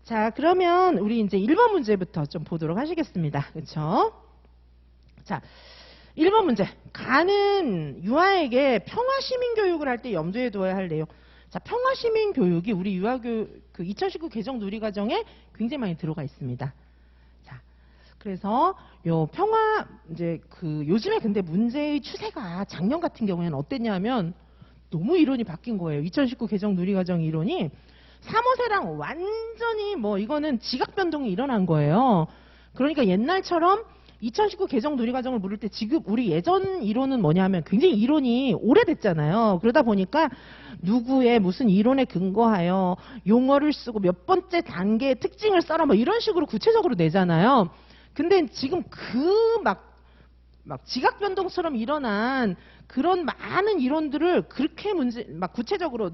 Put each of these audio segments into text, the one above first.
자, 그러면 우리 이제 1번 문제부터 좀 보도록 하시겠습니다. 그렇죠? 자, 1번 문제. 가는 유아에게 평화시민교육을 할 때 염두에 두어야 할 내용. 자, 평화시민교육이 우리 유아교육 그 2019 개정 누리과정에 굉장히 많이 들어가 있습니다. 자, 그래서 요 평화 이제 그 요즘에 근데 문제의 추세가 작년 같은 경우에는 어땠냐면 너무 이론이 바뀐 거예요. 2019 개정 누리과정 이론이 3호세랑 완전히 뭐 이거는 지각 변동이 일어난 거예요. 그러니까 옛날처럼 2019 개정 누리과정을 물을 때 지금 우리 예전 이론은 뭐냐면 굉장히 이론이 오래됐잖아요. 그러다 보니까 누구의 무슨 이론에 근거하여 용어를 쓰고 몇 번째 단계의 특징을 써라 뭐 이런 식으로 구체적으로 내잖아요. 근데 지금 그 막 지각 변동처럼 일어난 그런 많은 이론들을 그렇게 막 구체적으로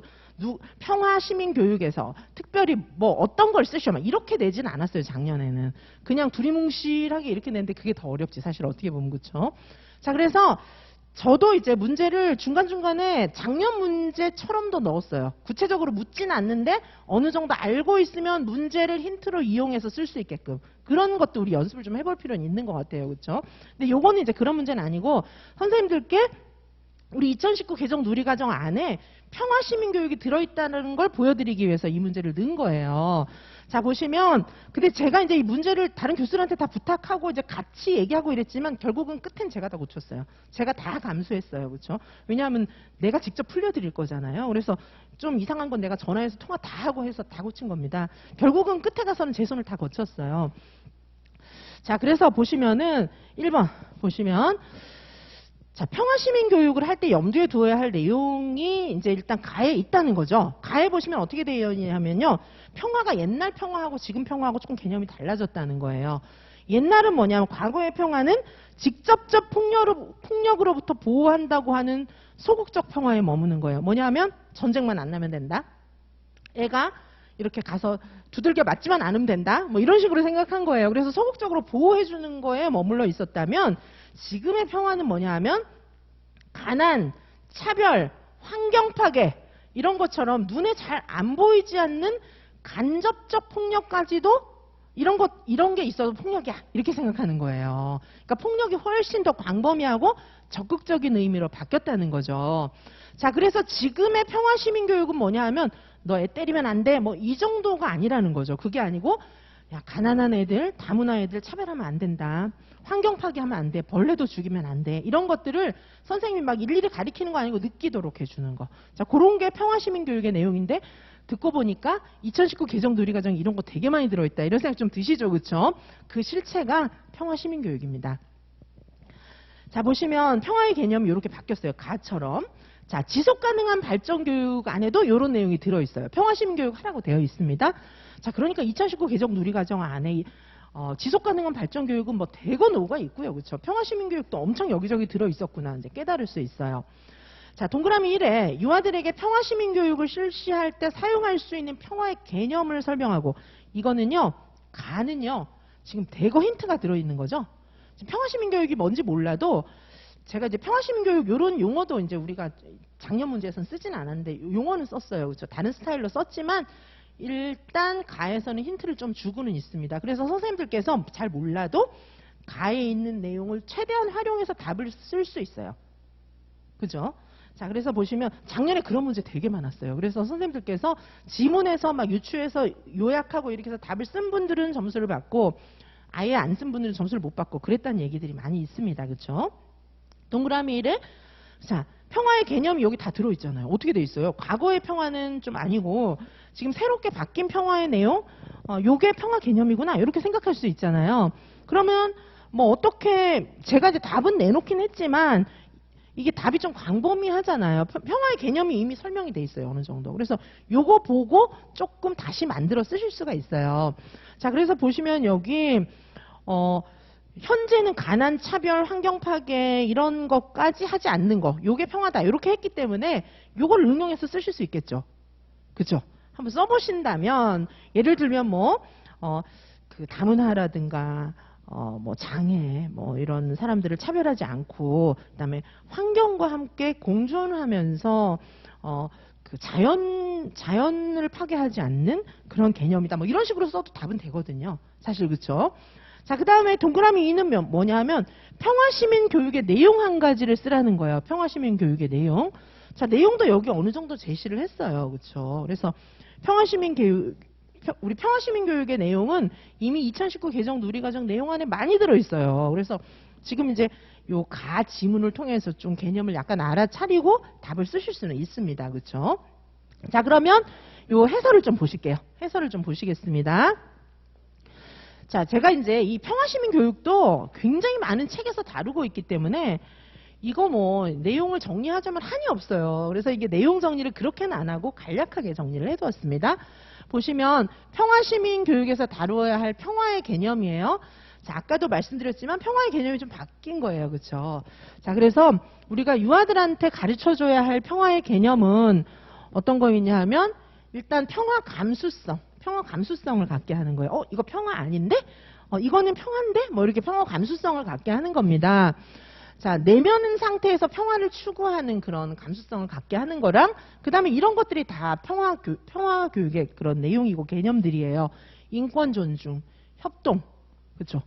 평화 시민 교육에서 특별히 뭐 어떤 걸 쓰셔 막 이렇게 내지는 않았어요. 작년에는 그냥 두리뭉실하게 이렇게 냈는데 그게 더 어렵지 사실 어떻게 보면. 그렇죠? 자, 그래서 저도 이제 문제를 중간중간에 작년 문제처럼도 넣었어요. 구체적으로 묻지는 않는데 어느 정도 알고 있으면 문제를 힌트로 이용해서 쓸 수 있게끔 그런 것도 우리 연습을 좀 해볼 필요는 있는 것 같아요. 그렇죠? 근데 요거는 이제 그런 문제는 아니고 선생님들께 우리 2019 개정 누리과정 안에 평화시민교육이 들어있다는 걸 보여드리기 위해서 이 문제를 넣은 거예요. 자, 보시면 근데 제가 이제 이 문제를 다른 교수들한테 다 부탁하고 이제 같이 얘기하고 이랬지만 결국은 끝엔 제가 다 고쳤어요. 제가 다 감수했어요. 그렇죠? 왜냐하면 내가 직접 풀려드릴 거잖아요. 그래서 좀 이상한 건 내가 전화해서 통화 다 하고 해서 다 고친 겁니다. 결국은 끝에 가서는 제 손을 다 거쳤어요. 자, 그래서 보시면은 1번 보시면 자, 평화시민교육을 할 때 염두에 두어야 할 내용이 이제 일단 가에 있다는 거죠. 가에 보시면 어떻게 되어 있냐면요. 평화가 옛날 평화하고 지금 평화하고 조금 개념이 달라졌다는 거예요. 옛날은 뭐냐면 과거의 평화는 직접적 폭력으로부터 보호한다고 하는 소극적 평화에 머무는 거예요. 뭐냐면 전쟁만 안 나면 된다. 애가 이렇게 가서 두들겨 맞지만 않으면 된다. 뭐 이런 식으로 생각한 거예요. 그래서 소극적으로 보호해주는 거에 머물러 있었다면 지금의 평화는 뭐냐 하면 가난, 차별, 환경 파괴 이런 것처럼 눈에 잘 안 보이지 않는 간접적 폭력까지도 이런 게 있어도 폭력이야 이렇게 생각하는 거예요. 그러니까 폭력이 훨씬 더 광범위하고 적극적인 의미로 바뀌었다는 거죠. 자, 그래서 지금의 평화시민교육은 뭐냐 하면 너 애 때리면 안 돼 뭐 이 정도가 아니라는 거죠. 그게 아니고 야, 가난한 애들, 다문화 애들 차별하면 안 된다. 환경 파괴하면 안 돼. 벌레도 죽이면 안 돼. 이런 것들을 선생님이 막 일일이 가리키는 거 아니고 느끼도록 해주는 거. 자, 그런 게 평화시민교육의 내용인데 듣고 보니까 2019 개정 누리과정에 이런 거 되게 많이 들어있다. 이런 생각 좀 드시죠. 그렇죠? 그 실체가 평화시민교육입니다. 자, 보시면 평화의 개념이 이렇게 바뀌었어요. 가처럼. 자, 지속가능한 발전교육 안에도 이런 내용이 들어있어요. 평화시민교육 하라고 되어 있습니다. 자, 그러니까 2019 개정 누리과정 안에 지속가능한 발전교육은 뭐 대거노가 있고요. 그렇죠? 평화시민교육도 엄청 여기저기 들어있었구나. 이제 깨달을 수 있어요. 자, 동그라미 1에 유아들에게 평화시민교육을 실시할 때 사용할 수 있는 평화의 개념을 설명하고 이거는요. 가는요. 지금 대거 힌트가 들어있는 거죠. 지금 평화시민교육이 뭔지 몰라도 제가 이제 평화시민교육 이런 용어도 이제 우리가 작년 문제에서는 쓰지는 않았는데 용어는 썼어요. 그렇죠? 다른 스타일로 썼지만 일단 가에서는 힌트를 좀 주고는 있습니다. 그래서 선생님들께서 잘 몰라도 가에 있는 내용을 최대한 활용해서 답을 쓸 수 있어요. 그죠? 자, 그래서 보시면 작년에 그런 문제 되게 많았어요. 그래서 선생님들께서 지문에서 막 유추해서 요약하고 이렇게 해서 답을 쓴 분들은 점수를 받고 아예 안 쓴 분들은 점수를 못 받고 그랬다는 얘기들이 많이 있습니다. 그렇죠? 동그라미 1에 자, 평화의 개념이 여기 다 들어있잖아요. 어떻게 돼 있어요? 과거의 평화는 좀 아니고 지금 새롭게 바뀐 평화의 내용 요게 평화 개념이구나 이렇게 생각할 수 있잖아요. 그러면 뭐 어떻게 제가 이제 답은 내놓긴 했지만 이게 답이 좀 광범위하잖아요. 평화의 개념이 이미 설명이 돼 있어요. 어느 정도. 그래서 요거 보고 조금 다시 만들어 쓰실 수가 있어요. 자, 그래서 보시면 여기 현재는 가난, 차별, 환경 파괴 이런 것까지 하지 않는 거. 요게 평화다. 이렇게 했기 때문에 요걸 응용해서 쓰실 수 있겠죠. 그죠? 한번 써보신다면 예를 들면 뭐 그 다문화라든가 뭐 장애 뭐 이런 사람들을 차별하지 않고 그다음에 환경과 함께 공존하면서 그 자연을 파괴하지 않는 그런 개념이다. 뭐 이런 식으로 써도 답은 되거든요. 사실 그렇죠? 자, 그 다음에 동그라미 2는 뭐냐면 평화시민 교육의 내용 한 가지를 쓰라는 거예요. 평화시민 교육의 내용. 자, 내용도 여기 어느 정도 제시를 했어요. 그렇죠? 그래서 우리 평화시민 교육의 내용은 이미 2019 개정 누리과정 내용 안에 많이 들어있어요. 그래서 지금 이제 요 가 지문을 통해서 좀 개념을 약간 알아차리고 답을 쓰실 수는 있습니다. 그렇죠? 자, 그러면 요 해설을 좀 보실게요. 해설을 좀 보시겠습니다. 자, 제가 이제 이 평화시민 교육도 굉장히 많은 책에서 다루고 있기 때문에 이거 뭐 내용을 정리하자면 한이 없어요. 그래서 이게 내용 정리를 그렇게는 안 하고 간략하게 정리를 해두었습니다. 보시면 평화시민 교육에서 다루어야 할 평화의 개념이에요. 자, 아까도 말씀드렸지만 평화의 개념이 좀 바뀐 거예요. 그렇죠? 자, 그래서 우리가 유아들한테 가르쳐줘야 할 평화의 개념은 어떤 거있냐 하면 일단 평화 감수성을 갖게 하는 거예요. 이거 평화 아닌데? 이거는 평화인데? 뭐 이렇게 평화 감수성을 갖게 하는 겁니다. 자, 내면 상태에서 평화를 추구하는 그런 감수성을 갖게 하는 거랑 그 다음에 이런 것들이 다 평화 교육의 그런 내용이고 개념들이에요. 인권 존중, 협동, 그렇죠?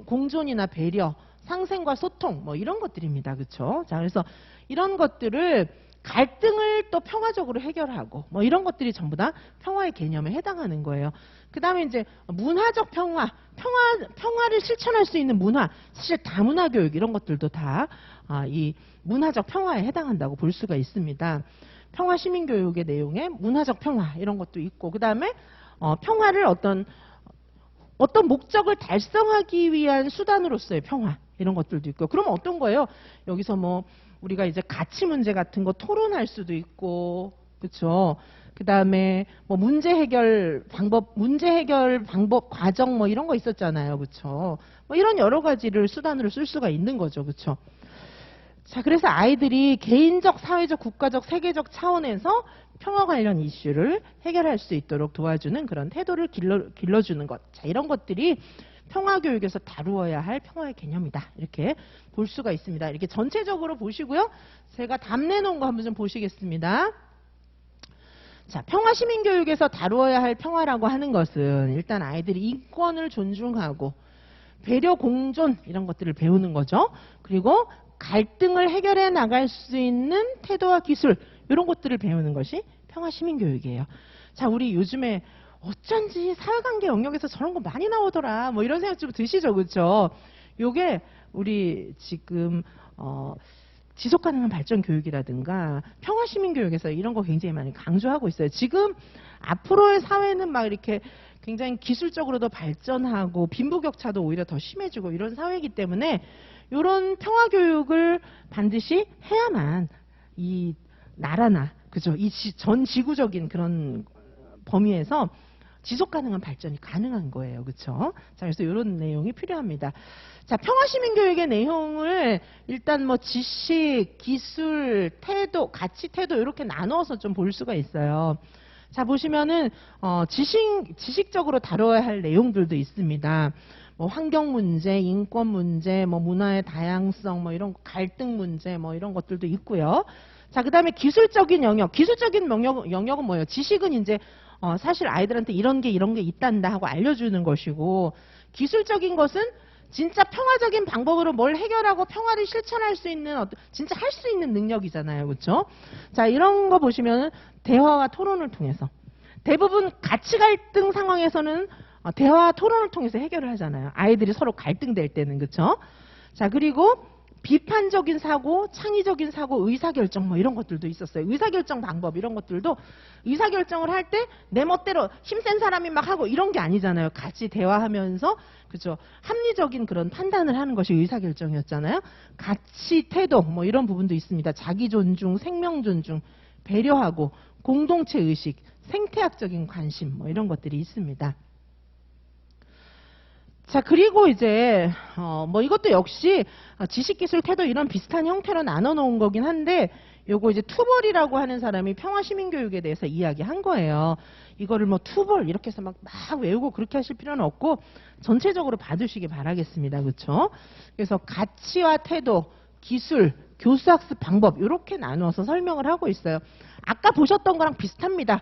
공존이나 배려, 상생과 소통, 뭐 이런 것들입니다. 그렇죠? 자, 그래서 이런 것들을 갈등을 또 평화적으로 해결하고 뭐 이런 것들이 전부 다 평화의 개념에 해당하는 거예요. 그 다음에 이제 문화적 평화를 실천할 수 있는 문화, 사실 다문화 교육 이런 것들도 다 이 문화적 평화에 해당한다고 볼 수가 있습니다. 평화 시민 교육의 내용에 문화적 평화 이런 것도 있고 그 다음에 평화를 어떤 목적을 달성하기 위한 수단으로서의 평화 이런 것들도 있고 그러면 어떤 거예요? 여기서 뭐 우리가 이제 가치 문제 같은 거 토론할 수도 있고, 그렇죠? 그 다음에 뭐 문제 해결 방법, 과정 뭐 이런 거 있었잖아요, 그렇죠? 뭐 이런 여러 가지를 수단으로 쓸 수가 있는 거죠, 그렇죠? 자, 그래서 아이들이 개인적, 사회적, 국가적, 세계적 차원에서 평화 관련 이슈를 해결할 수 있도록 도와주는 그런 태도를 길러주는 것. 자, 이런 것들이 평화교육에서 다루어야 할 평화의 개념이다. 이렇게 볼 수가 있습니다. 이렇게 전체적으로 보시고요. 제가 답 내놓은 거 한번 좀 보시겠습니다. 자, 평화시민교육에서 다루어야 할 평화라고 하는 것은 일단 아이들이 인권을 존중하고 배려, 공존 이런 것들을 배우는 거죠. 그리고 갈등을 해결해 나갈 수 있는 태도와 기술 이런 것들을 배우는 것이 평화시민교육이에요. 자, 우리 요즘에 어쩐지 사회관계 영역에서 저런 거 많이 나오더라. 뭐 이런 생각 좀 드시죠, 그렇죠? 요게 우리 지금 지속가능한 발전 교육이라든가 평화시민교육에서 이런 거 굉장히 많이 강조하고 있어요. 지금 앞으로의 사회는 막 이렇게 굉장히 기술적으로도 발전하고 빈부격차도 오히려 더 심해지고 이런 사회이기 때문에 이런 평화교육을 반드시 해야만 이 나라나 그죠? 이 전 지구적인 그런 범위에서 지속가능한 발전이 가능한 거예요. 그렇죠? 자, 그래서 이런 내용이 필요합니다. 자, 평화시민교육의 내용을 일단 뭐 지식, 기술, 태도, 가치, 태도 이렇게 나누어서 좀 볼 수가 있어요. 자, 보시면은 지식적으로 다뤄야 할 내용들도 있습니다. 뭐 환경 문제, 인권 문제, 뭐 문화의 다양성, 뭐 이런 갈등 문제, 뭐 이런 것들도 있고요. 자, 그다음에 기술적인 영역. 기술적인 영역은 뭐예요? 지식은 이제 사실 아이들한테 이런 게 있단다 하고 알려주는 것이고 기술적인 것은 진짜 평화적인 방법으로 뭘 해결하고 평화를 실천할 수 있는 진짜 할 수 있는 능력이잖아요. 그렇죠? 자, 이런 거 보시면 대화와 토론을 통해서 대부분 가치 갈등 상황에서는 대화와 토론을 통해서 해결을 하잖아요. 아이들이 서로 갈등될 때는. 그렇죠? 자, 그리고 비판적인 사고, 창의적인 사고, 의사결정 뭐 이런 것들도 있었어요. 의사결정 방법 이런 것들도 의사결정을 할 때 내 멋대로 힘센 사람이 막 하고 이런 게 아니잖아요. 같이 대화하면서 그죠? 합리적인 그런 판단을 하는 것이 의사결정이었잖아요. 가치, 태도 뭐 이런 부분도 있습니다. 자기 존중, 생명 존중, 배려하고 공동체 의식, 생태학적인 관심 뭐 이런 것들이 있습니다. 자, 그리고 이제 뭐 이것도 역시 지식, 기술, 태도 이런 비슷한 형태로 나눠 놓은 거긴 한데 요거 이제 투벌이라고 하는 사람이 평화시민교육에 대해서 이야기한 거예요. 이거를 뭐 투벌 이렇게 해서 막 외우고 그렇게 하실 필요는 없고 전체적으로 봐두시기 바라겠습니다. 그렇죠? 그래서 가치와 태도, 기술, 교수학습 방법 이렇게 나누어서 설명을 하고 있어요. 아까 보셨던 거랑 비슷합니다.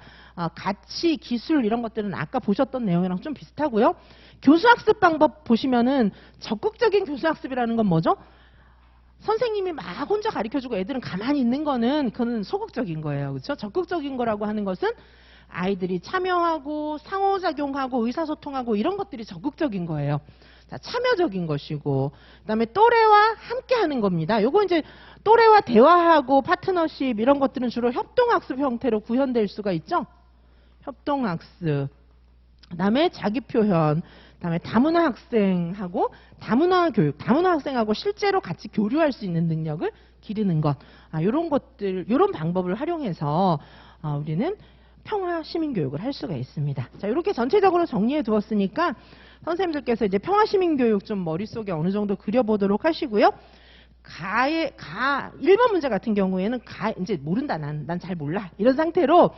가치, 기술 이런 것들은 아까 보셨던 내용이랑 좀 비슷하고요. 교수학습 방법 보시면은 적극적인 교수학습이라는 건 뭐죠? 선생님이 막 혼자 가르쳐주고 애들은 가만히 있는 거는 그건 소극적인 거예요. 그렇죠? 적극적인 거라고 하는 것은 아이들이 참여하고 상호작용하고 의사소통하고 이런 것들이 적극적인 거예요. 자, 참여적인 것이고 그다음에 또래와 함께 하는 겁니다. 요거 이제 또래와 대화하고 파트너십 이런 것들은 주로 협동학습 형태로 구현될 수가 있죠. 협동학습. 그다음에 자기표현. 그다음에 다문화 학생하고 다문화 교육, 다문화 학생하고 실제로 같이 교류할 수 있는 능력을 기르는 것. 이런 것들, 이런 방법을 활용해서 우리는 평화 시민 교육을 할 수가 있습니다. 자, 이렇게 전체적으로 정리해 두었으니까 선생님들께서 이제 평화 시민 교육 좀 머릿속에 어느 정도 그려보도록 하시고요. 1번 문제 같은 경우에는 이제 모른다, 난 잘 몰라. 이런 상태로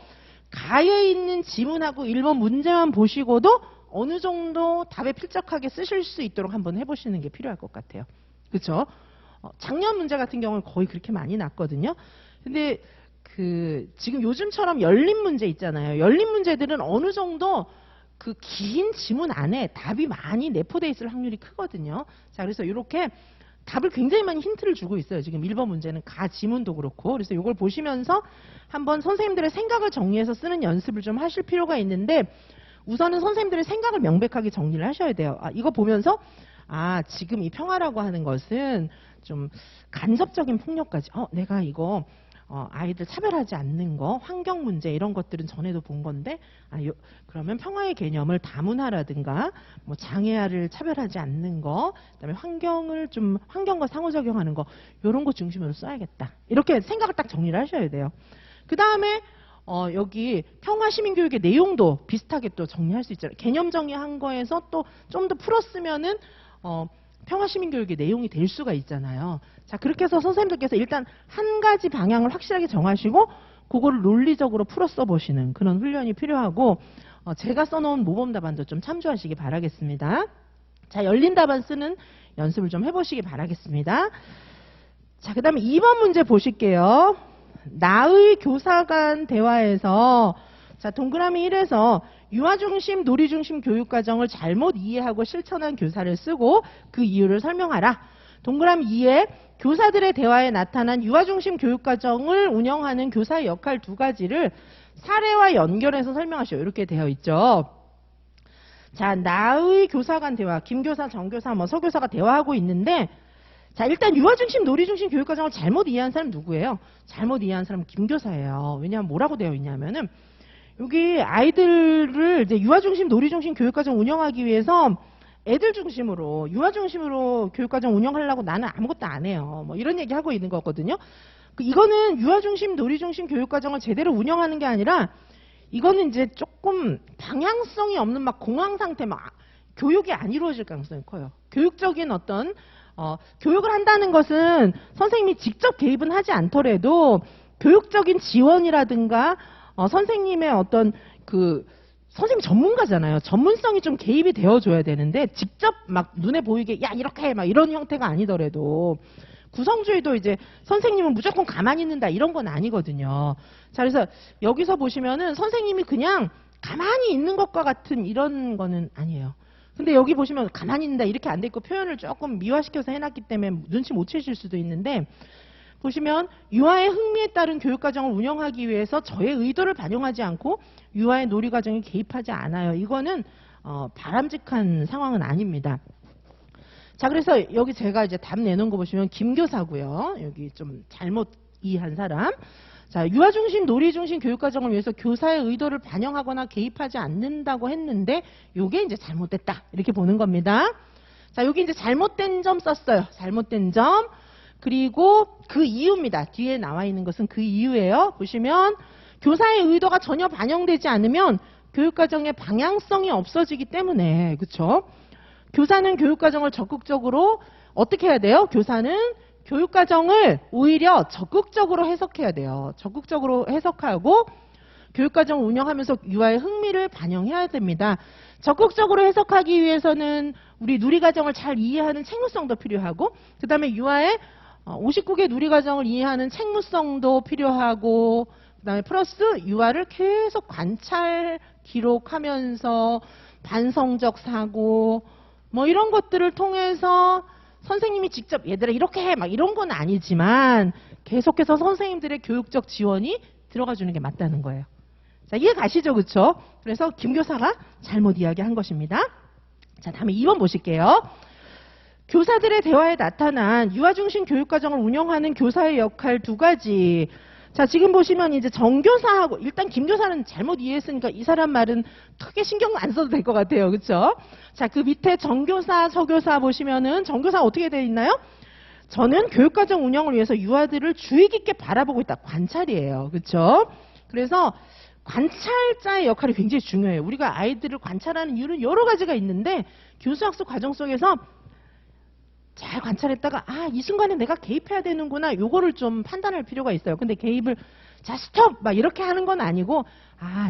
가에 있는 지문하고 1번 문제만 보시고도 어느 정도 답에 필적하게 쓰실 수 있도록 한번 해보시는 게 필요할 것 같아요. 그렇죠? 작년 문제 같은 경우는 거의 그렇게 많이 났거든요. 근데 지금 요즘처럼 열린 문제 있잖아요. 열린 문제들은 어느 정도 그 긴 지문 안에 답이 많이 내포되어 있을 확률이 크거든요. 자, 그래서 이렇게 답을 굉장히 많이 힌트를 주고 있어요. 지금 1번 문제는 가 지문도 그렇고. 그래서 이걸 보시면서 한번 선생님들의 생각을 정리해서 쓰는 연습을 좀 하실 필요가 있는데 우선은 선생님들의 생각을 명백하게 정리를 하셔야 돼요. 이거 보면서 지금 이 평화라고 하는 것은 좀 간접적인 폭력까지 내가 이거 아이들 차별하지 않는 거, 환경 문제 이런 것들은 전에도 본 건데 그러면 평화의 개념을 다문화라든가 뭐 장애아를 차별하지 않는 거, 그다음에 환경과 상호작용하는 거 이런 거 중심으로 써야겠다. 이렇게 생각을 딱 정리를 하셔야 돼요. 그 다음에 여기 평화 시민교육의 내용도 비슷하게 또 정리할 수 있잖아요. 개념 정리한 거에서 또 좀 더 풀었으면은 평화 시민교육의 내용이 될 수가 있잖아요. 자, 그렇게 해서 선생님들께서 일단 한 가지 방향을 확실하게 정하시고 그거를 논리적으로 풀어 써보시는 그런 훈련이 필요하고 제가 써놓은 모범 답안도 좀 참조하시기 바라겠습니다. 자, 열린 답안 쓰는 연습을 좀 해보시기 바라겠습니다. 자, 그 다음에 2번 문제 보실게요. 나의 교사 간 대화에서 자, 동그라미 1에서 유아중심, 놀이중심 교육과정을 잘못 이해하고 실천한 교사를 쓰고 그 이유를 설명하라. 동그라미 2에 교사들의 대화에 나타난 유아중심 교육과정을 운영하는 교사의 역할 두 가지를 사례와 연결해서 설명하시오. 이렇게 되어 있죠. 자, 나의 교사 간 대화, 김교사, 정교사, 서교사가 대화하고 있는데 자, 일단 유아중심, 놀이중심 교육과정을 잘못 이해한 사람 누구예요? 잘못 이해한 사람은 김교사예요. 왜냐하면 뭐라고 되어 있냐면은 여기 아이들을 이제 유아중심, 놀이중심 교육과정 운영하기 위해서 애들 중심으로, 유아중심으로 교육과정 운영하려고 나는 아무것도 안 해요. 이런 얘기 하고 있는 거거든요. 이거는 유아중심, 놀이중심 교육과정을 제대로 운영하는 게 아니라 이거는 이제 조금 방향성이 없는 막 공황 상태, 교육이 안 이루어질 가능성이 커요. 교육적인 어떤 교육을 한다는 것은 선생님이 직접 개입은 하지 않더라도 교육적인 지원이라든가 선생님의 어떤 선생님 전문가잖아요. 전문성이 좀 개입이 되어줘야 되는데 직접 막 눈에 보이게 야 이렇게 해 막 이런 형태가 아니더라도 구성주의도 이제 선생님은 무조건 가만히 있는다 이런 건 아니거든요. 자, 그래서 여기서 보시면은 선생님이 그냥 가만히 있는 것과 같은 이런 거는 아니에요. 근데 여기 보시면 가만히 있는다 이렇게 안 돼 있고 표현을 조금 미화시켜서 해놨기 때문에 눈치 못 채실 수도 있는데 보시면 유아의 흥미에 따른 교육과정을 운영하기 위해서 저의 의도를 반영하지 않고 유아의 놀이과정에 개입하지 않아요. 이거는 바람직한 상황은 아닙니다. 자, 그래서 여기 제가 이제 답 내놓은 거 보시면 김교사고요. 여기 좀 잘못 이해한 사람. 자, 유아중심, 놀이중심 교육과정을 위해서 교사의 의도를 반영하거나 개입하지 않는다고 했는데 이게 이제 잘못됐다. 이렇게 보는 겁니다. 자, 여기 이제 잘못된 점 썼어요. 잘못된 점. 그리고 그 이유입니다. 뒤에 나와 있는 것은 그 이유예요. 보시면 교사의 의도가 전혀 반영되지 않으면 교육과정의 방향성이 없어지기 때문에 그렇죠? 교사는 교육과정을 적극적으로 어떻게 해야 돼요? 교사는 교육과정을 오히려 적극적으로 해석해야 돼요. 적극적으로 해석하고 교육과정을 운영하면서 유아의 흥미를 반영해야 됩니다. 적극적으로 해석하기 위해서는 우리 누리과정을 잘 이해하는 책무성도 필요하고 그 다음에 유아의 59개 누리과정을 이해하는 책무성도 필요하고, 그다음에 플러스 유아를 계속 관찰 기록하면서 반성적 사고 뭐 이런 것들을 통해서 선생님이 직접 얘들아 이렇게 해 막 이런 건 아니지만 계속해서 선생님들의 교육적 지원이 들어가 주는 게 맞다는 거예요. 자, 이해 가시죠? 그쵸? 그래서 김 교사가 잘못 이야기한 것입니다. 자, 다음에 2번 보실게요. 교사들의 대화에 나타난 유아 중심 교육과정을 운영하는 교사의 역할 2가지. 자, 지금 보시면 이제 정교사하고, 일단 김 교사는 잘못 이해했으니까 이 사람 말은 크게 신경 안 써도 될 것 같아요. 그쵸? 자, 그 밑에 정교사, 서교사 보시면은 정교사 어떻게 되어 있나요? 저는 교육과정 운영을 위해서 유아들을 주의 깊게 바라보고 있다. 관찰이에요. 그쵸? 그래서 관찰자의 역할이 굉장히 중요해요. 우리가 아이들을 관찰하는 이유는 여러 가지가 있는데 교수학습 과정 속에서 잘 관찰했다가 이 순간에 내가 개입해야 되는구나 요거를 좀 판단할 필요가 있어요. 근데 개입을 자 스톱 막 이렇게 하는 건 아니고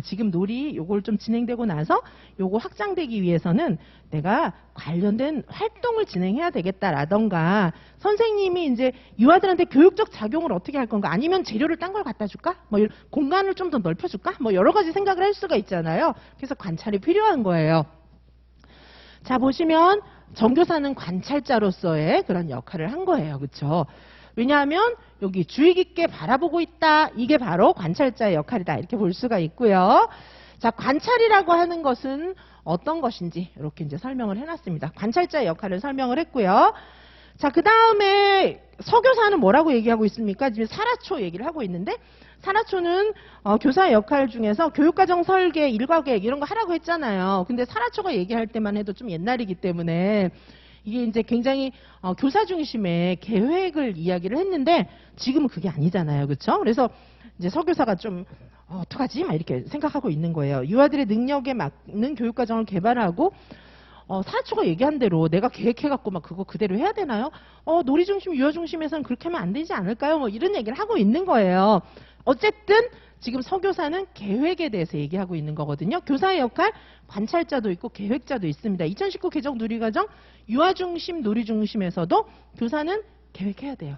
지금 놀이 요걸 좀 진행되고 나서 요거 확장되기 위해서는 내가 관련된 활동을 진행해야 되겠다라던가 선생님이 이제 유아들한테 교육적 작용을 어떻게 할 건가 아니면 재료를 딴 걸 갖다 줄까? 뭐 공간을 좀 더 넓혀줄까? 뭐 여러 가지 생각을 할 수가 있잖아요. 그래서 관찰이 필요한 거예요. 자, 보시면 정교사는 관찰자로서의 그런 역할을 한 거예요. 그렇죠? 왜냐하면 여기 주의 깊게 바라보고 있다. 이게 바로 관찰자의 역할이다. 이렇게 볼 수가 있고요. 자, 관찰이라고 하는 것은 어떤 것인지 이렇게 이제 설명을 해놨습니다. 관찰자의 역할을 설명을 했고요. 자, 그 다음에 서교사는 뭐라고 얘기하고 있습니까? 지금 사라초 얘기를 하고 있는데 사라초는 교사의 역할 중에서 교육과정 설계, 일과계획 이런 거 하라고 했잖아요. 근데 사라초가 얘기할 때만 해도 좀 옛날이기 때문에 이게 이제 굉장히 교사 중심의 계획을 이야기를 했는데 지금은 그게 아니잖아요. 그렇죠? 그래서 이제 서교사가 좀 어떡하지? 막 이렇게 생각하고 있는 거예요. 유아들의 능력에 맞는 교육과정을 개발하고 사라초가 얘기한 대로 내가 계획해갖고 막 그거 그대로 해야 되나요? 놀이 중심, 유아 중심에서는 그렇게 하면 안 되지 않을까요? 뭐 이런 얘기를 하고 있는 거예요. 어쨌든 지금 서교사는 계획에 대해서 얘기하고 있는 거거든요. 교사의 역할, 관찰자도 있고 계획자도 있습니다. 2019 개정 누리과정 유아 중심, 놀이 중심에서도 교사는 계획해야 돼요.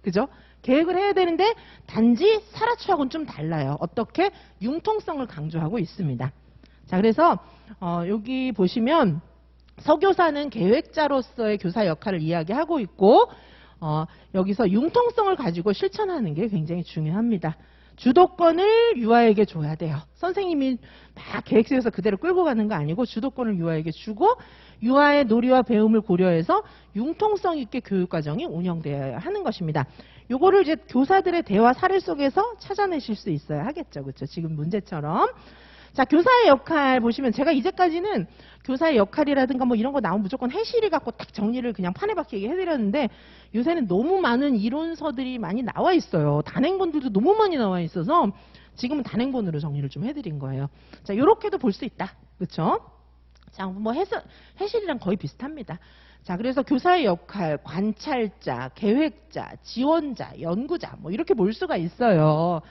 그죠? 계획을 해야 되는데 단지 사라초하고는 좀 달라요. 어떻게? 융통성을 강조하고 있습니다. 자, 그래서 여기 보시면 서교사는 계획자로서의 교사 역할을 이야기하고 있고 여기서 융통성을 가지고 실천하는 게 굉장히 중요합니다. 주도권을 유아에게 줘야 돼요. 선생님이 막 계획 세워서 그대로 끌고 가는 거 아니고 주도권을 유아에게 주고 유아의 놀이와 배움을 고려해서 융통성 있게 교육과정이 운영되어야 하는 것입니다. 요거를 이제 교사들의 대화 사례 속에서 찾아내실 수 있어야 하겠죠. 그렇죠? 지금 문제처럼. 자, 교사의 역할 보시면 제가 이제까지는 교사의 역할이라든가 뭐 이런 거 나오면 무조건 해실이 갖고 딱 정리를 그냥 판에 박히게 해드렸는데 요새는 너무 많은 이론서들이 많이 나와 있어요. 단행본들도 너무 많이 나와 있어서 지금은 단행본으로 정리를 좀 해드린 거예요. 자, 요렇게도 볼 수 있다. 그렇죠? 자, 뭐 해실이랑 거의 비슷합니다. 자, 그래서 교사의 역할, 관찰자, 계획자, 지원자, 연구자 뭐 이렇게 볼 수가 있어요.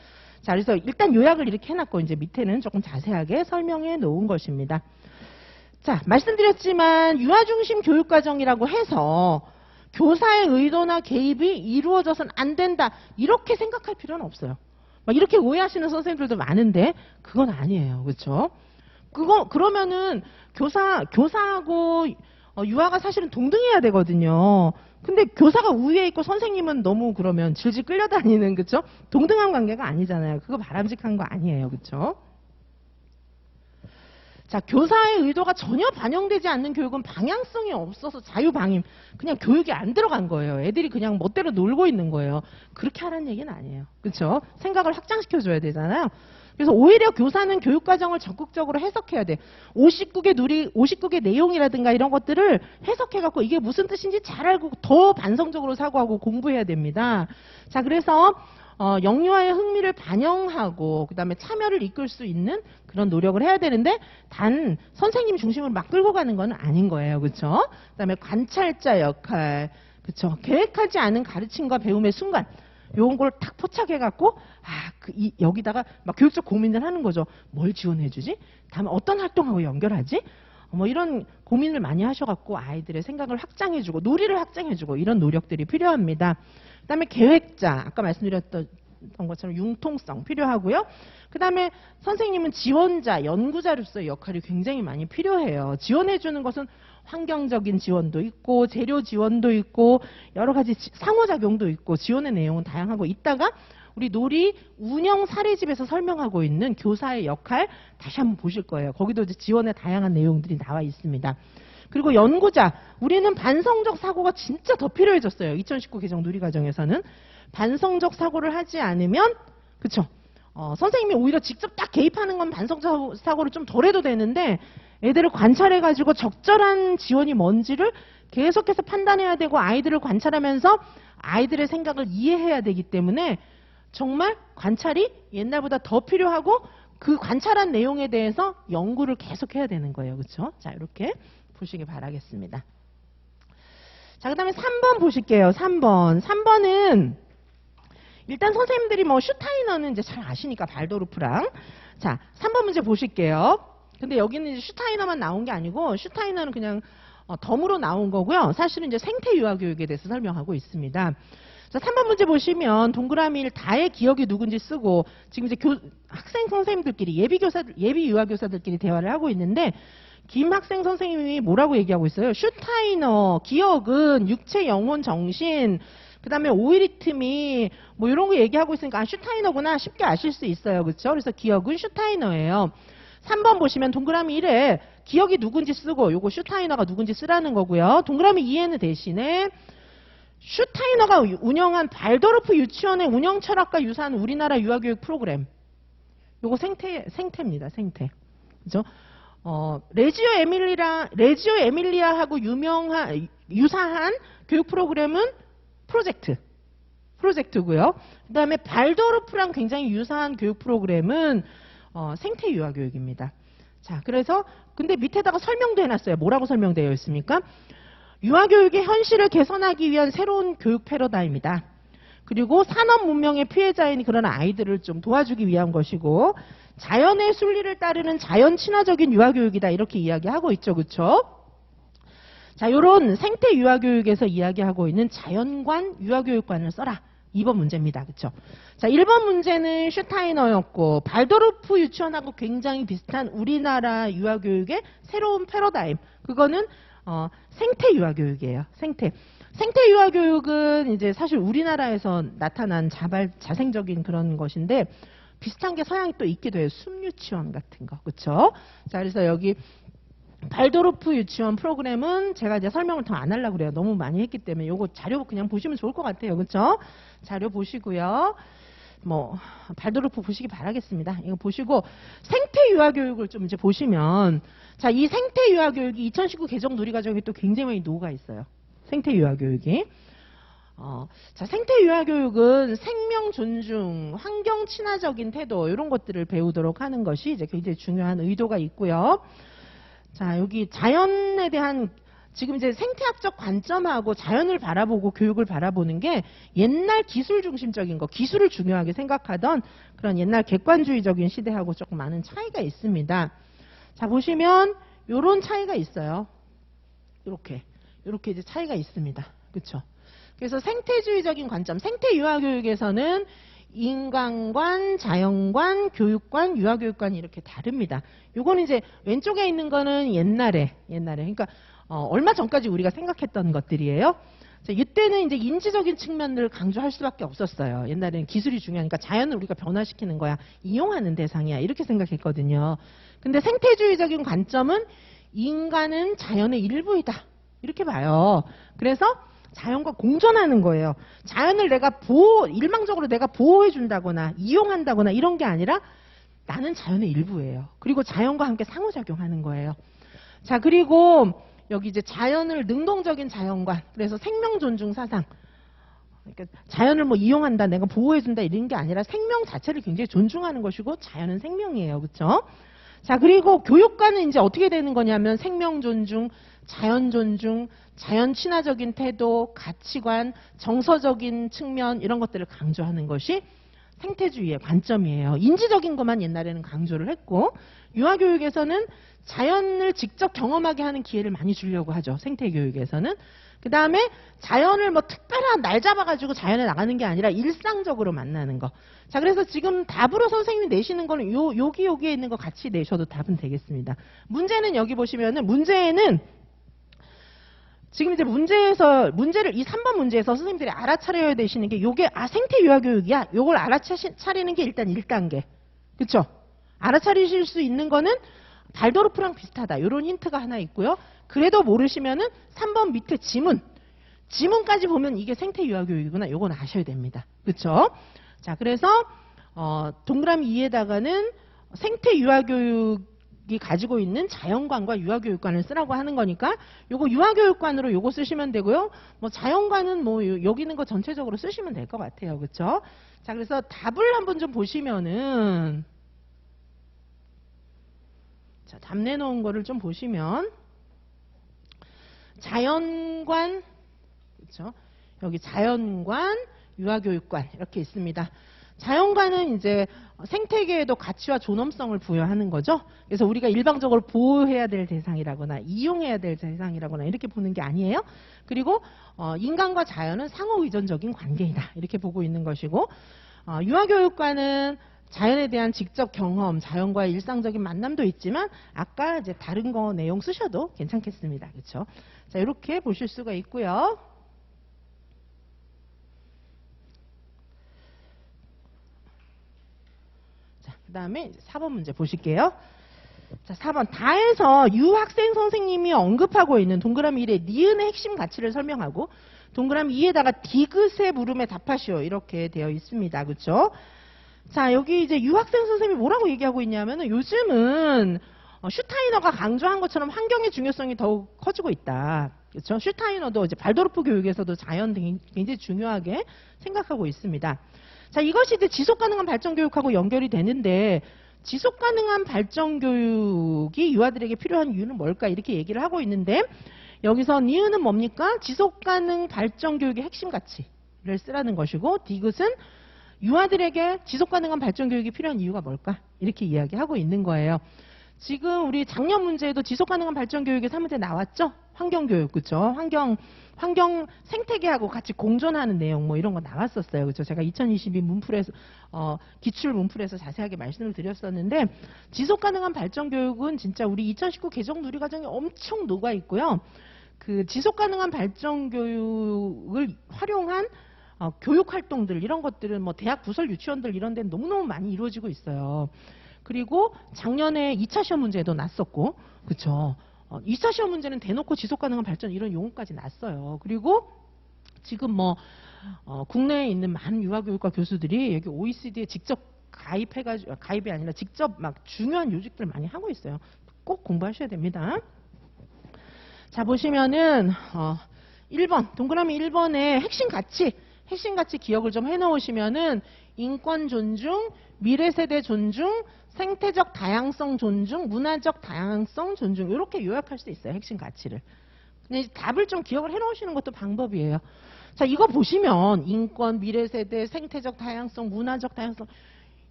자, 그래서 일단 요약을 이렇게 해놨고 이제 밑에는 조금 자세하게 설명해 놓은 것입니다. 자, 말씀드렸지만 유아중심 교육과정이라고 해서 교사의 의도나 개입이 이루어져서는 안 된다 이렇게 생각할 필요는 없어요. 막 이렇게 오해하시는 선생님들도 많은데 그건 아니에요. 그렇죠? 그러면은 교사하고 유아가 사실은 동등해야 되거든요. 근데 교사가 우위에 있고 선생님은 너무 그러면 질질 끌려다니는, 그쵸? 동등한 관계가 아니잖아요. 그거 바람직한 거 아니에요. 그쵸? 자, 교사의 의도가 전혀 반영되지 않는 교육은 방향성이 없어서 자유방임. 그냥 교육이 안 들어간 거예요. 애들이 그냥 멋대로 놀고 있는 거예요. 그렇게 하라는 얘기는 아니에요. 그쵸? 생각을 확장시켜줘야 되잖아요. 그래서 오히려 교사는 교육과정을 적극적으로 해석해야 돼. 59개 내용이라든가 이런 것들을 해석해갖고 이게 무슨 뜻인지 잘 알고 더 반성적으로 사고하고 공부해야 됩니다. 자, 그래서 영유아의 흥미를 반영하고 그다음에 참여를 이끌 수 있는 그런 노력을 해야 되는데 단 선생님 중심으로 막 끌고 가는 건 아닌 거예요. 그렇죠? 그다음에 관찰자 역할, 그렇죠? 계획하지 않은 가르침과 배움의 순간 요런 걸 탁 포착해갖고 여기다가 막 교육적 고민을 하는 거죠. 뭘 지원해주지? 다음에 어떤 활동하고 연결하지? 뭐 이런 고민을 많이 하셔갖고 아이들의 생각을 확장해주고 놀이를 확장해주고 이런 노력들이 필요합니다. 그다음에 계획자, 아까 말씀드렸던 것처럼 융통성 필요하고요. 그 다음에 선생님은 지원자, 연구자로서의 역할이 굉장히 많이 필요해요. 지원해주는 것은 환경적인 지원도 있고 재료 지원도 있고 여러 가지 상호작용도 있고 지원의 내용은 다양하고 있다가 우리 놀이 운영 사례집에서 설명하고 있는 교사의 역할 다시 한번 보실 거예요. 거기도 이제 지원의 다양한 내용들이 나와 있습니다. 그리고 연구자, 우리는 반성적 사고가 진짜 더 필요해졌어요. 2019 개정 누리과정에서는 반성적 사고를 하지 않으면 그쵸? 선생님이 오히려 직접 딱 개입하는 건 반성적 사고를 좀 덜 해도 되는데 애들을 관찰해가지고 적절한 지원이 뭔지를 계속해서 판단해야 되고 아이들을 관찰하면서 아이들의 생각을 이해해야 되기 때문에 정말 관찰이 옛날보다 더 필요하고 그 관찰한 내용에 대해서 연구를 계속해야 되는 거예요. 그렇죠? 자, 이렇게 보시기 바라겠습니다. 자, 그 다음에 3번 보실게요. 3번은 일단 선생님들이 뭐 슈타이너는 이제 잘 아시니까 발도르프랑. 자, 3번 문제 보실게요. 근데 여기는 이제 슈타이너만 나온 게 아니고 슈타이너는 그냥 덤으로 나온 거고요. 사실은 이제 생태 유아 교육에 대해서 설명하고 있습니다. 자, 3번 문제 보시면 동그라미를 다의 기억이 누군지 쓰고 지금 이제 학생 선생님들끼리 예비 유아 교사들끼리 대화를 하고 있는데 김 학생 선생님이 뭐라고 얘기하고 있어요? 슈타이너 기억은 육체, 영혼, 정신 그 다음에 오이리트미 뭐 이런 거 얘기하고 있으니까 슈타이너구나 쉽게 아실 수 있어요. 그렇죠? 그래서 기억은 슈타이너예요. 3번 보시면 동그라미 1에 기억이 누군지 쓰고 요거 슈타이너가 누군지 쓰라는 거고요. 동그라미 2에는 대신에 슈타이너가 운영한 발도르프 유치원의 운영 철학과 유사한 우리나라 유아교육 프로그램. 요거 생태입니다. 생태. 그죠? 레지오 에밀리아하고 유사한 교육 프로그램은 프로젝트고요. 그 다음에 발도르프랑 굉장히 유사한 교육 프로그램은 생태 유아교육입니다. 자, 그래서 근데 밑에다가 설명도 해놨어요. 뭐라고 설명되어 있습니까? 유아교육의 현실을 개선하기 위한 새로운 교육 패러다임이다. 그리고 산업 문명의 피해자인 그런 아이들을 좀 도와주기 위한 것이고 자연의 순리를 따르는 자연 친화적인 유아교육이다. 이렇게 이야기하고 있죠. 그렇죠? 자, 요런 생태 유아교육에서 이야기하고 있는 자연관 유아교육관을 써라. 2번 문제입니다. 그렇죠? 자, 1번 문제는 슈타이너였고 발도르프 유치원하고 굉장히 비슷한 우리나라 유아교육의 새로운 패러다임. 그거는 생태 유아교육이에요. 생태 유아교육은 이제 사실 우리나라에서 나타난 자생적인 그런 것인데 비슷한 게 서양이 또 있기도 해요. 숲유치원 같은 거. 그렇죠? 자, 그래서 여기 발도르프 유치원 프로그램은 제가 이제 설명을 더 안 하려고 그래요. 너무 많이 했기 때문에 요거 자료 그냥 보시면 좋을 것 같아요. 그렇죠? 자료 보시고요. 뭐 발도르프 보시기 바라겠습니다. 이거 보시고 생태 유아교육을 좀 이제 보시면 자, 이 생태 유아교육이 2019 개정 누리과정에 또 굉장히 많이 녹아 있어요. 생태 유아교육이. 자, 생태 유아교육은 생명 존중, 환경 친화적인 태도 이런 것들을 배우도록 하는 것이 이제 굉장히 중요한 의도가 있고요. 자, 여기 자연에 대한 지금 이제 생태학적 관점하고 자연을 바라보고 교육을 바라보는 게 옛날 기술 중심적인 거, 기술을 중요하게 생각하던 그런 옛날 객관주의적인 시대하고 조금 많은 차이가 있습니다. 자, 보시면 요런 차이가 있어요. 이렇게 이제 차이가 있습니다. 그렇죠? 그래서 생태주의적인 관점, 생태 유아교육에서는 인간관, 자연관, 교육관, 유아교육관이 이렇게 다릅니다. 요거는 이제 왼쪽에 있는 거는 옛날에 그러니까 얼마 전까지 우리가 생각했던 것들이에요. 자, 이때는 이제 인지적인 측면을 강조할 수밖에 없었어요. 옛날에는 기술이 중요하니까 자연을 우리가 변화시키는 거야. 이용하는 대상이야. 이렇게 생각했거든요. 근데 생태주의적인 관점은 인간은 자연의 일부이다. 이렇게 봐요. 그래서 자연과 공존하는 거예요. 자연을 내가 일방적으로 내가 보호해 준다거나 이용한다거나 이런 게 아니라 나는 자연의 일부예요. 그리고 자연과 함께 상호작용하는 거예요. 자, 그리고 여기 이제 자연을 능동적인 자연관, 그래서 생명 존중 사상. 그러니까 자연을 뭐 이용한다, 내가 보호해 준다 이런 게 아니라 생명 자체를 굉장히 존중하는 것이고 자연은 생명이에요. 그렇죠? 자, 그리고 교육관은 이제 어떻게 되는 거냐면 생명 존중, 자연 존중, 자연 친화적인 태도, 가치관, 정서적인 측면 이런 것들을 강조하는 것이 생태주의의 관점이에요. 인지적인 것만 옛날에는 강조를 했고 유아교육에서는 자연을 직접 경험하게 하는 기회를 많이 주려고 하죠. 생태교육에서는. 그 다음에 자연을 뭐 특별한 날 잡아가지고 자연에 나가는 게 아니라 일상적으로 만나는 거. 자, 그래서 지금 답으로 선생님이 내시는 거는 여기에 있는 거 같이 내셔도 답은 되겠습니다. 문제는 여기 보시면은 문제에는 지금 이제 문제를 이 3번 문제에서 선생님들이 알아차려야 되시는 게 요게 생태유아교육이야. 요걸 알아차리는 게 일단 1단계. 그쵸? 알아차리실 수 있는 거는 발도르프랑 비슷하다. 요런 힌트가 하나 있고요. 그래도 모르시면은 3번 밑에 지문까지 보면 이게 생태유아교육이구나. 요건 아셔야 됩니다. 그쵸? 자, 그래서 동그라미 2에다가는 생태유아교육이 가지고 있는 자연관과 유아교육관을 쓰라고 하는 거니까 요거 유아교육관으로 요거 쓰시면 되고요. 뭐 자연관은 뭐 여기 있는 거 전체적으로 쓰시면 될 것 같아요. 그쵸? 자, 그래서 답을 한번 좀 보시면은 자, 답 내놓은 거를 좀 보시면 자연관, 그렇죠? 여기 자연관, 유아교육관 이렇게 있습니다. 자연관은 이제 생태계에도 가치와 존엄성을 부여하는 거죠. 그래서 우리가 일방적으로 보호해야 될 대상이라거나 이용해야 될 대상이라거나 이렇게 보는 게 아니에요. 그리고 인간과 자연은 상호 의존적인 관계이다. 이렇게 보고 있는 것이고, 유아교육관은 자연에 대한 직접 경험, 자연과의 일상적인 만남도 있지만 아까 이제 다른 거 내용 쓰셔도 괜찮겠습니다. 그렇죠? 자, 이렇게 보실 수가 있고요. 자, 그다음에 4번 문제 보실게요. 자, 4번 다에서 유학생 선생님이 언급하고 있는 동그라미 1의 니은의 핵심 가치를 설명하고 동그라미 2에다가 디귿의 물음에 답하시오 이렇게 되어 있습니다. 그렇죠? 자, 여기 이제 유학생 선생님이 뭐라고 얘기하고 있냐면은 요즘은 슈타이너가 강조한 것처럼 환경의 중요성이 더욱 커지고 있다. 그렇죠? 슈타이너도 이제 발도르프 교육에서도 자연 굉장히 중요하게 생각하고 있습니다. 자, 이것이 이제 지속 가능한 발전 교육하고 연결이 되는데 지속 가능한 발전 교육이 유아들에게 필요한 이유는 뭘까? 이렇게 얘기를 하고 있는데 여기서 니은은 뭡니까? 지속 가능 발전 교육의 핵심 가치를 쓰라는 것이고 디귿은 유아들에게 지속 가능한 발전 교육이 필요한 이유가 뭘까? 이렇게 이야기하고 있는 거예요. 지금 우리 작년 문제에도 지속 가능한 발전 교육이 3문제 나왔죠? 환경 교육, 그렇죠? 환경 생태계하고 같이 공존하는 내용 뭐 이런 거 나왔었어요. 그렇죠? 제가 2022 문풀에서 기출 문풀에서 자세하게 말씀을 드렸었는데 지속 가능한 발전 교육은 진짜 우리 2019 개정 누리 과정에 엄청 녹아 있고요. 그 지속 가능한 발전 교육을 활용한 교육 활동들 이런 것들은 뭐 대학 부설 유치원들 이런 데는 너무너무 많이 이루어지고 있어요. 그리고 작년에 2차 시험 문제도 났었고, 그쵸? 2차 시험 문제는 대놓고 지속 가능한 발전 이런 용어까지 났어요. 그리고 지금 뭐 국내에 있는 많은 유아교육과 교수들이 여기 OECD에 직접 가입이 아니라 직접 막 중요한 요직들 많이 하고 있어요. 꼭 공부하셔야 됩니다. 자, 보시면은 1번 동그라미 1번의 핵심 가치 기억을 좀 해놓으시면은 인권 존중, 미래 세대 존중, 생태적 다양성 존중, 문화적 다양성 존중 이렇게 요약할 수 있어요. 핵심 가치를. 근데 답을 좀 기억을 해놓으시는 것도 방법이에요. 자, 이거 보시면 인권, 미래 세대, 생태적 다양성, 문화적 다양성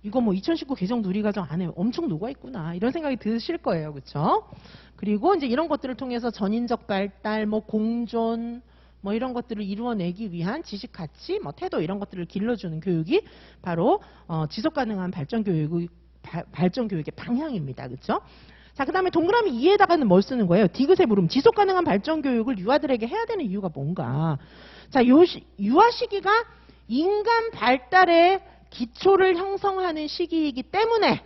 이거 뭐 2019 개정 누리과정 안에 엄청 녹아있구나 이런 생각이 드실 거예요. 그렇죠? 그리고 이제 이런 것들을 통해서 전인적 발달, 뭐 공존 뭐 이런 것들을 이루어내기 위한 지식 가치, 뭐 태도 이런 것들을 길러주는 교육이 바로 지속 가능한 발전 교육의 방향입니다. 그렇죠? 자, 그다음에 동그라미 2에다가는 뭘 쓰는 거예요? 디귿의 물음. 지속 가능한 발전 교육을 유아들에게 해야 되는 이유가 뭔가? 자, 유아 시기가 인간 발달의 기초를 형성하는 시기이기 때문에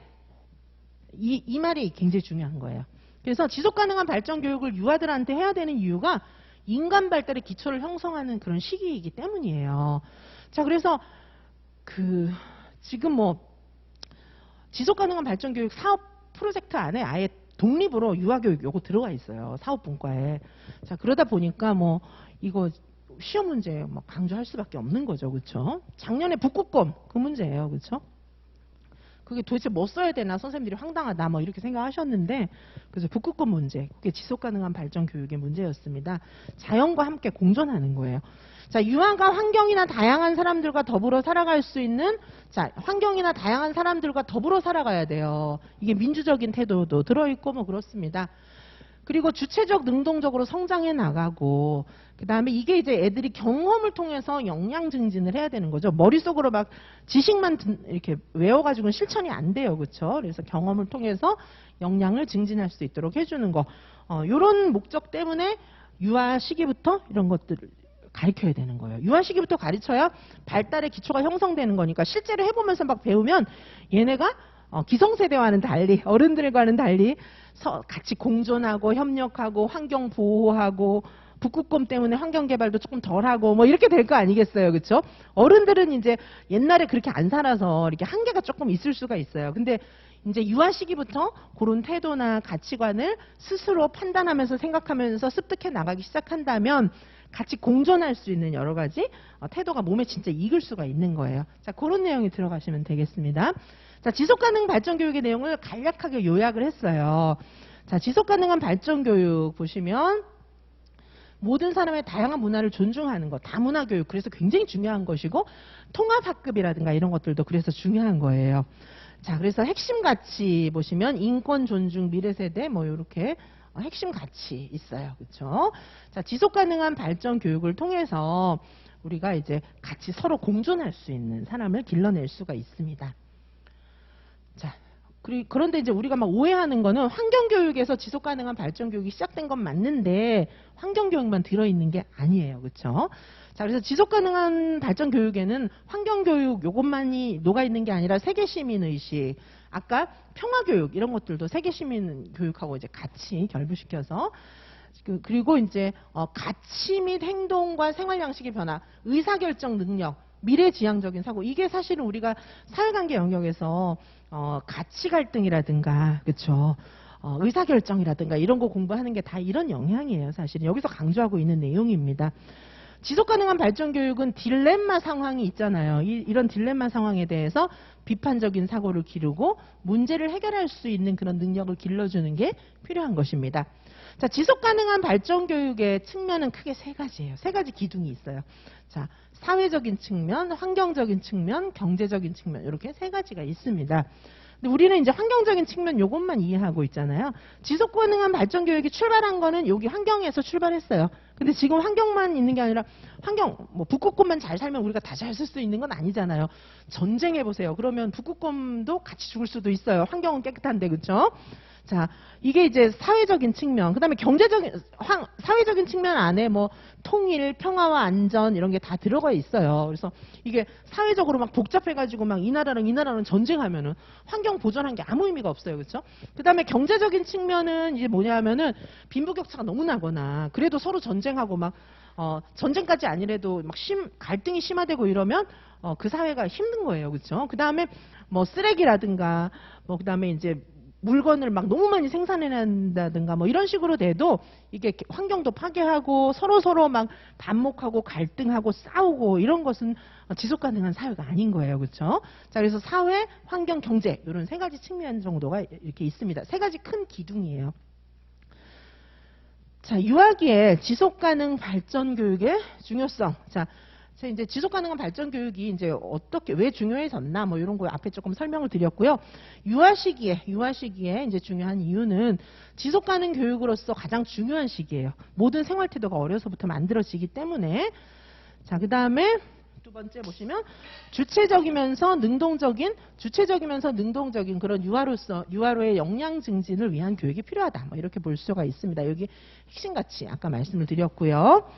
이 말이 굉장히 중요한 거예요. 그래서 지속 가능한 발전 교육을 유아들한테 해야 되는 이유가 인간 발달의 기초를 형성하는 그런 시기이기 때문이에요. 자, 그래서 지금 뭐 지속 가능한 발전 교육 사업 프로젝트 안에 아예 독립으로 유아교육 요거 들어가 있어요. 사업 분과에. 자, 그러다 보니까 뭐 이거 시험 문제 뭐 강조할 수밖에 없는 거죠. 그렇죠? 작년에 북극곰 그 문제예요. 그렇죠? 그게 도대체 뭐 써야 되나 선생님들이 황당하다 뭐 이렇게 생각하셨는데 그래서 북극권 문제, 그게 지속가능한 발전 교육의 문제였습니다. 자연과 함께 공존하는 거예요. 자, 유아가 환경이나 다양한 사람들과 더불어 살아갈 수 있는, 자, 환경이나 다양한 사람들과 더불어 살아가야 돼요. 이게 민주적인 태도도 들어있고 뭐 그렇습니다. 그리고 주체적, 능동적으로 성장해 나가고, 그 다음에 이게 이제 애들이 경험을 통해서 역량 증진을 해야 되는 거죠. 머릿속으로 막 지식만 이렇게 외워가지고는 실천이 안 돼요. 그렇죠? 그래서 경험을 통해서 역량을 증진할 수 있도록 해주는 거. 요런 목적 때문에 유아 시기부터 이런 것들을 가르쳐야 되는 거예요. 유아 시기부터 가르쳐야 발달의 기초가 형성되는 거니까 실제로 해보면서 막 배우면 얘네가 기성세대와는 달리, 어른들과는 달리 같이 공존하고 협력하고 환경 보호하고 북극곰 때문에 환경 개발도 조금 덜하고 뭐 이렇게 될 거 아니겠어요. 그렇죠? 어른들은 이제 옛날에 그렇게 안 살아서 이렇게 한계가 조금 있을 수가 있어요. 근데 이제 유아 시기부터 그런 태도나 가치관을 스스로 판단하면서 생각하면서 습득해 나가기 시작한다면 같이 공존할 수 있는 여러 가지 태도가 몸에 진짜 익을 수가 있는 거예요. 자, 그런 내용이 들어가시면 되겠습니다. 자, 지속가능 발전 교육의 내용을 간략하게 요약을 했어요. 자, 지속가능한 발전 교육 보시면 모든 사람의 다양한 문화를 존중하는 것, 다문화 교육, 그래서 굉장히 중요한 것이고 통합학급이라든가 이런 것들도 그래서 중요한 거예요. 자, 그래서 핵심 가치 보시면 인권 존중, 미래 세대 뭐 이렇게 핵심 가치 있어요. 그렇죠? 자, 지속 가능한 발전 교육을 통해서 우리가 이제 같이 서로 공존할 수 있는 사람을 길러낼 수가 있습니다. 자, 그런데 이제 우리가 막 오해하는 거는 환경 교육에서 지속 가능한 발전 교육이 시작된 건 맞는데 환경 교육만 들어 있는 게 아니에요. 그렇죠? 자, 그래서 지속 가능한 발전 교육에는 환경 교육 요것만이 녹아 있는 게 아니라 세계 시민 의식, 아까 평화 교육 이런 것들도 세계 시민 교육하고 이제 같이 결부시켜서 그리고 이제 가치 및 행동과 생활 양식의 변화, 의사결정 능력, 미래지향적인 사고, 이게 사실은 우리가 사회관계 영역에서 가치 갈등이라든가, 그렇죠? 의사결정이라든가 이런 거 공부하는 게 다 이런 영향이에요. 사실은 여기서 강조하고 있는 내용입니다. 지속가능한 발전 교육은 딜레마 상황이 있잖아요. 이런 딜레마 상황에 대해서 비판적인 사고를 기르고 문제를 해결할 수 있는 그런 능력을 길러주는 게 필요한 것입니다. 자, 지속가능한 발전 교육의 측면은 크게 세 가지예요. 세 가지 기둥이 있어요. 자, 사회적인 측면, 환경적인 측면, 경제적인 측면, 이렇게 세 가지가 있습니다. 근데 우리는 이제 환경적인 측면 요것만 이해하고 있잖아요. 지속 가능한 발전 교육이 출발한 거는 여기 환경에서 출발했어요. 근데 지금 환경만 있는 게 아니라 환경, 뭐 북극곰만 잘 살면 우리가 다 잘 쓸 수 있는 건 아니잖아요. 전쟁해 보세요. 그러면 북극곰도 같이 죽을 수도 있어요. 환경은 깨끗한데, 그렇죠? 자, 이게 이제 사회적인 측면, 그 다음에 사회적인 측면 안에 뭐 통일, 평화와 안전 이런 게 다 들어가 있어요. 그래서 이게 사회적으로 막 복잡해가지고 막 이 나라랑 전쟁하면은 환경 보존한 게 아무 의미가 없어요. 그렇죠? 그 다음에 경제적인 측면은 이제 뭐냐면은 빈부격차가 너무 나거나 그래도 서로 전쟁하고 막 전쟁까지 아니래도 막 갈등이 심화되고 이러면 그 사회가 힘든 거예요. 그렇죠? 그 다음에 뭐 쓰레기라든가 뭐 그 다음에 이제 물건을 막 너무 많이 생산해낸다든가 뭐 이런 식으로 돼도 이게 환경도 파괴하고 서로 막 반목하고 갈등하고 싸우고 이런 것은 지속 가능한 사회가 아닌 거예요. 그렇죠? 자, 그래서 사회, 환경, 경제 이런 세 가지 측면 정도가 이렇게 있습니다. 세 가지 큰 기둥이에요. 자, 유아기의 지속 가능 발전 교육의 중요성. 자, 이제 지속 가능한 발전 교육이 이제 어떻게 왜 중요해졌나 뭐 이런 거 앞에 조금 설명을 드렸고요. 유아 시기에 이제 중요한 이유는 지속 가능 교육으로서 가장 중요한 시기예요. 모든 생활 태도가 어려서부터 만들어지기 때문에. 자, 그다음에 두 번째 보시면 주체적이면서 능동적인 그런 유아로의 역량 증진을 위한 교육이 필요하다. 뭐 이렇게 볼 수가 있습니다. 여기 핵심 가치 아까 말씀을 드렸고요.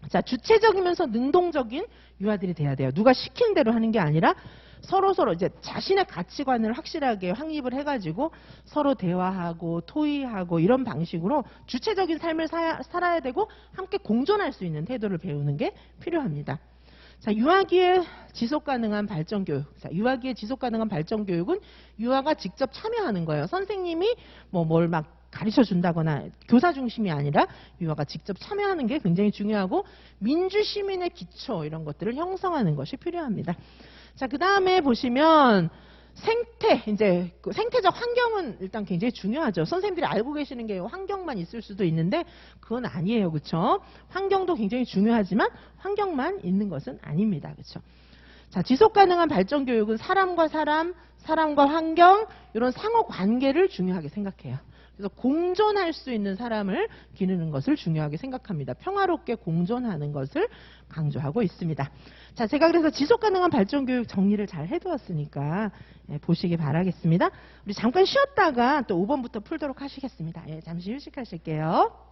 자, 주체적이면서 능동적인 유아들이 돼야 돼요. 누가 시킨 대로 하는 게 아니라 서로 이제 자신의 가치관을 확실하게 확립을 해가지고 서로 대화하고 토의하고 이런 방식으로 주체적인 삶을 살아야 되고 함께 공존할 수 있는 태도를 배우는 게 필요합니다. 자, 유아기의 지속 가능한 발전 교육. 자, 유아기의 지속 가능한 발전 교육은 유아가 직접 참여하는 거예요. 선생님이 뭘 막 가르쳐 준다거나 교사 중심이 아니라 유아가 직접 참여하는 게 굉장히 중요하고 민주 시민의 기초 이런 것들을 형성하는 것이 필요합니다. 자, 그 다음에 보시면 생태, 이제 그 생태적 환경은 일단 굉장히 중요하죠. 선생님들이 알고 계시는 게 환경만 있을 수도 있는데 그건 아니에요. 그렇죠? 환경도 굉장히 중요하지만 환경만 있는 것은 아닙니다. 그렇죠? 자, 지속 가능한 발전 교육은 사람과 사람, 사람과 환경 이런 상호 관계를 중요하게 생각해요. 그래서 공존할 수 있는 사람을 기르는 것을 중요하게 생각합니다. 평화롭게 공존하는 것을 강조하고 있습니다. 자, 제가 그래서 지속 가능한 발전 교육 정리를 잘 해두었으니까 보시기 바라겠습니다. 우리 잠깐 쉬었다가 또 5번부터 풀도록 하시겠습니다. 잠시 휴식하실게요.